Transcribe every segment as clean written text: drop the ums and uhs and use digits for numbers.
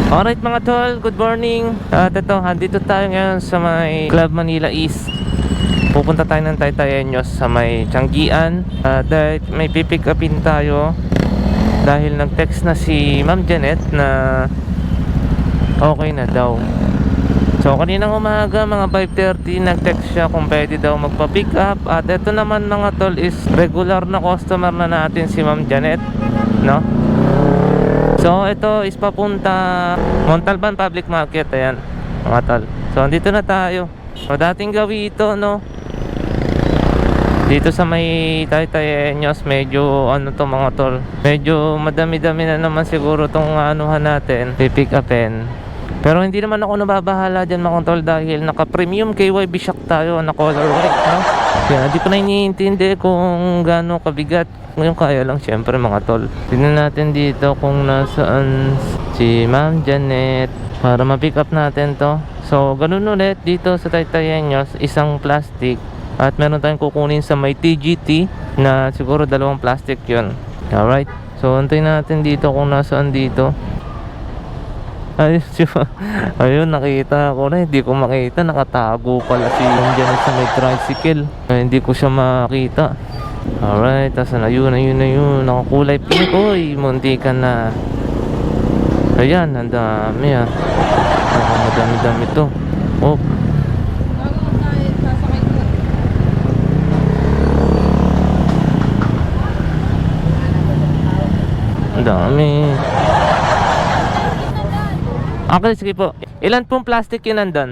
Alright mga tol, good morning. At ito, andito tayo ngayon sa may Club Manila East. Pupunta tayo ng Taytayeños sa may Tianggian. Dahil may pipick upin tayo. Dahil nag-text na si Ma'am Janet na okay na daw. So kaninang umaga mga 5:30 nag-text siya kung pwede daw magpa-pick up. At ito naman mga tol is regular na customer na natin si Ma'am Janet, no? So ito is papunta Montalban Public Market. Ayan mga tol. So andito na tayo. So dating gawin ito, no, dito sa may Taytayeños. Medyo ano to mga tol, medyo madami-dami na naman siguro tong anuhan natin, pipick upin. Pero hindi naman ako nababahala dyan mga tol, dahil naka-premium KYB shock tayo na color white, no? Kaya hindi ko na iniintindi kung gaano kabigat. Ngayon kaya lang syempre mga tol. Tingnan natin dito kung nasaan si Ma'am Janet para ma-pick up natin to. So ganun ulit dito sa Taytayeños, isang plastic. At meron tayong kukunin sa may TGT na siguro dalawang plastic yun. Alright, so antayin natin dito kung nasaan dito. Ayun, nakita ko na. Hindi ko makita, nakatago pala si Ma'am Janet sa may tricycle. Hindi ko siya makita. Alright, tasan ayun, nakakulay pink. Uy, munti ka na. Ayan, ang dami ah. Madami-dami to. Oh, ang dami. Okay, sige po. Ilan pong plastic yun nandun?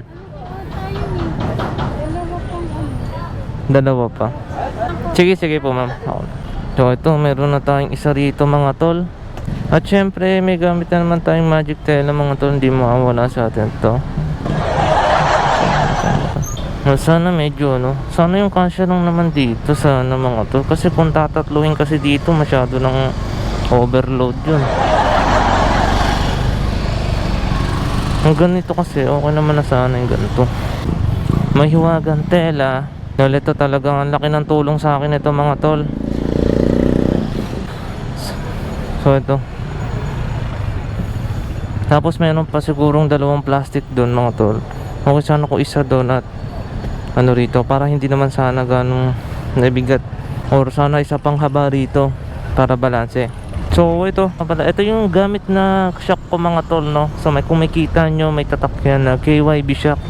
Dalawa pa. Sige po ma'am. So ito, meron na tayong isa rito mga tol. At syempre may gamit na naman tayong magic tela mga tol. Hindi mawawala sa atin to. Sana medyo no, sana yung kasya lang naman dito sana mga tol. Kasi kung tatatluhin kasi dito, masyado ng overload yun. Ang ganito kasi okay naman na sana yung ganito. May hiwagang tela. Dahil ito talagang ang laki ng tulong sa akin ito mga tol. So ito. Tapos meron pa sigurong dalawang plastic doon mga tol. Okay sana ko isa doon at ano rito, para hindi naman sana ganong nabigat. Or sana isa pang haba rito para balanse. So ito yung gamit na shock ko mga tol, no. So may kumikita nyo, may tatak yan na KYB shock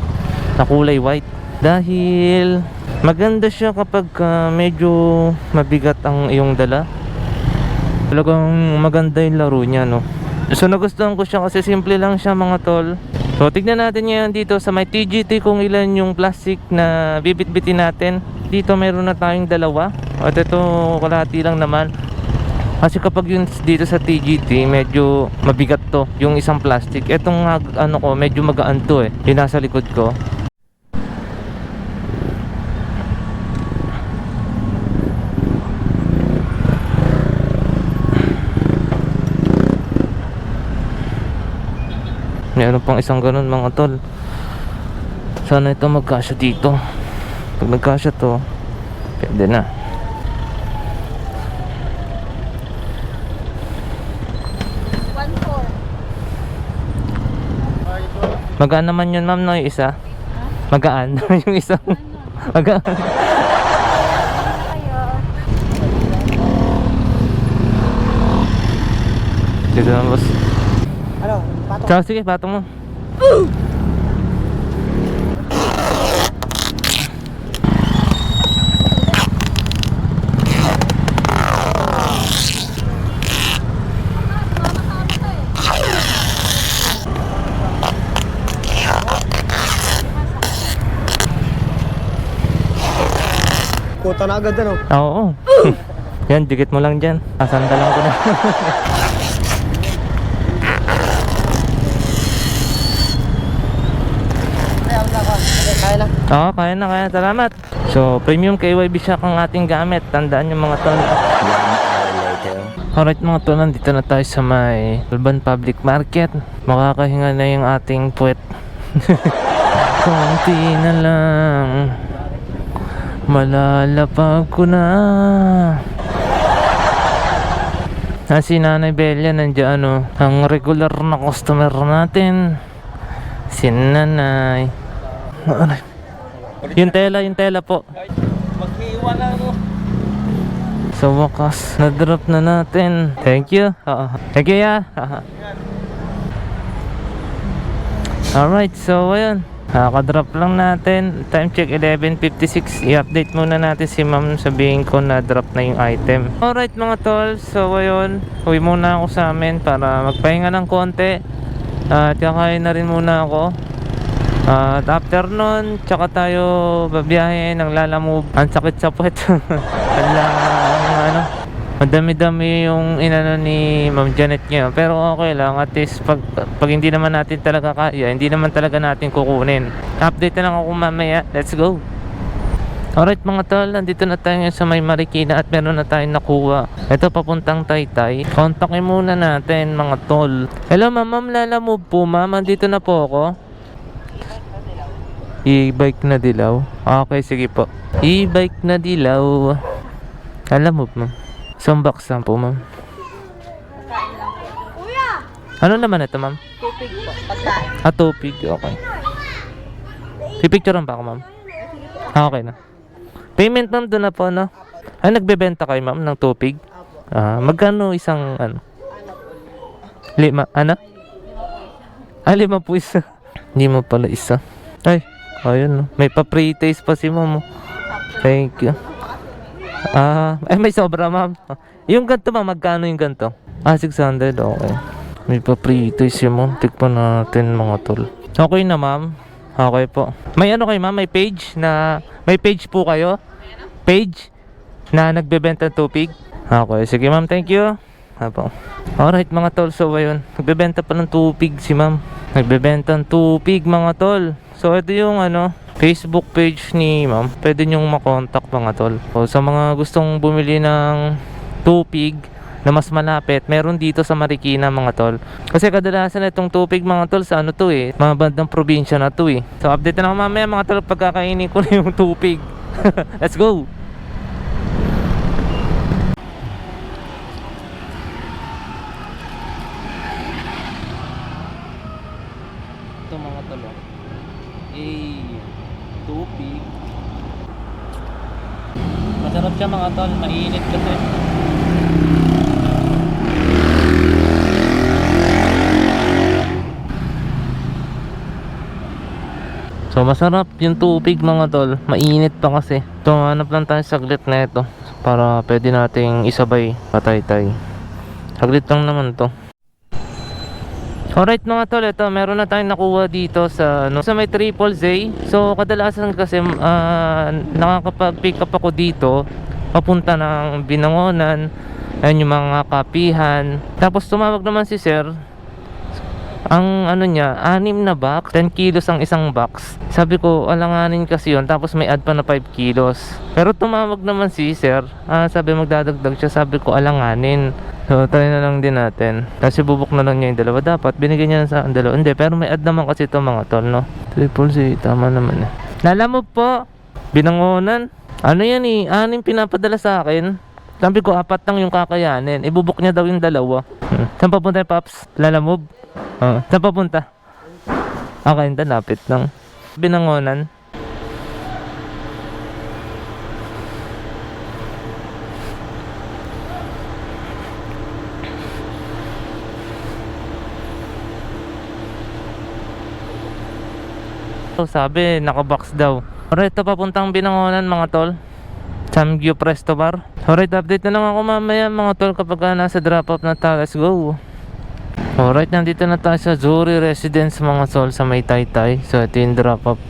na kulay white. Dahil maganda siya kapag medyo mabigat ang iyong dala. Talagang maganda yung laro niya, no. So nagustuhan ko siya kasi simple lang siya mga tol. So tignan natin ngayon dito sa may TGT kung ilan yung plastic na bibit-bitin natin. Dito meron na tayong dalawa. At ito kalahati lang naman. Kasi kapag yun dito sa TGT medyo mabigat to, yung isang plastic. Etong ano ko, medyo magaan to eh, yung nasa likod ko. Meron pang isang ganun mga tol. Sana ito magkasya dito. Pag nagkasya to, pwede na. Magaan naman yun ma'am, no, yung isa? Magaan? Yung isang magaan. Dito na boss. Ano? Patong? So, sige, patong mo. Kuta na agad ano? Oo. Yan, dikit mo lang dyan. Sasandalan ko na. Kaya na. Oo, kaya na, kaya. Salamat. So, premium KYB shock ang ating gamit. Tandaan yung mga tol. Alright mga tol, nandito na tayo sa may Montalban Public Market. Makakahinga na yung ating puwet. Konti na lang, malalapag ko na. Si Nanay Belia nandiyan, ano, ang regular na customer natin. Si Nanay. Ano? Yung tela po. Mag-iwan lang ako. Sa wakas, na-drop na natin. Thank you. Thank you, ya. Alright, so ayun. Nakaka-drop lang natin. Time check 11:56. I-update muna natin si ma'am. Sabihin ko na drop na yung item. Alright mga tol. So ayun. Uwi muna ako sa amin para magpahinga ng konti. At kakain na rin muna ako. At after nun, tsaka tayo babiyahe ng Lalamove. Ang sakit sa puwet. Madami-dami yung inano ni Ma'am Janet ngayon. Pero okay lang, at least pag hindi naman natin talaga kaya, hindi naman talaga natin kukunin. Update na lang ako mamaya. Let's go. Alright mga tol, nandito na tayo ngayon sa May Marikina at meron na tayong nakuha. Ito papuntang Taytay. Kontakin muna natin mga tol. Hello ma'am, Lalamove po ma'am. Andito na po ako. E-bike na dilaw. Okay, sige po. E-bike na dilaw. Lalamove ma'am. Isang box lang po ma'am. Ano naman ito ma'am? Tupig po, pagkain. Tupig. Okay. Pipicturean pa ako ma'am. Okay na. Payment ma'am doon na po, no? Nagbebenta kayo ma'am ng tupig? Magkano isang ano? 5, ano? 5 po isa. Hindi mo pala isa. Ay, ayun, no? May pa-pre-taste pa si ma'am. Thank you. May sobra ma'am. Yung ganito ma'am, magkano yung ganito? 600, okay. May pa-pre-taste si ma'am. Tikpan natin mga tol. Okay na ma'am. Okay po. May ano kayo ma'am? May page na... May page po kayo? Page na nagbebenta ng tupig? Okay, sige ma'am, thank you. Apo. Alright mga tol, so ayun. Nagbebenta pa ng tupig si ma'am. Nagbebenta ng tupig mga tol. So ito yung ano, Facebook page ni ma'am. Pwede nyong makontak mga tol. So, sa mga gustong bumili ng tupig na mas malapit, meron dito sa Marikina mga tol. Kasi kadalasan itong tupig mga tol sa ano to eh, mga bandang probinsya na to eh. So update na ako mamaya mga tol pagkakainin ko na yung tupig. Let's go! Ito mga tol, tupig. Masarap siya mga tol, mainit kasi. So masarap yung tubig mga tol. Mainit pa kasi. So hanap lang tayo saglit na ito para pwede nating isabay patay-tay. Saglit lang naman to. Alright mga tol, ito meron na tayong nakuha dito sa sa may Triple Z. So kadalasan kasi nakakapag-pick up ako dito papunta ng Binangonan. Ayun yung mga kapihan. Tapos tumawag naman si sir. Ang ano niya, 6 na box, 10 kilos ang isang box. Sabi ko, alanganin kasi yun. Tapos may add pa na 5 kilos. Pero tumawag naman si sir. Sabi magdadagdag siya. Sabi ko, alanganin. So try na lang din natin. Kasi bubuk na lang niya yung dalawa. Dapat binigyan niya sa dalawa. Hindi, pero may add naman kasi ito mga tol, no? Triple Z, tama naman eh. Lalamove po, Binangonan. Ano yan eh, 6 pinapadala sa akin. Sabi ko, 4 lang yung kakayanin. Ibubuk niya daw yung dalawa. Saan papunta yung Paps? Lalamove? Saan papunta? Okay, lapit lang. Binangonan. So, sabi, nakabox daw. Alright, ito papuntang Binangonan mga tol. Samgyup Resto Bar. Alright, update na lang ako mamaya mga tol kapag nasa drop off na tayo. Let's go. Alright, nandito na tayo sa Zuri Residence mga tol sa may Taytay. So ito yung drop off.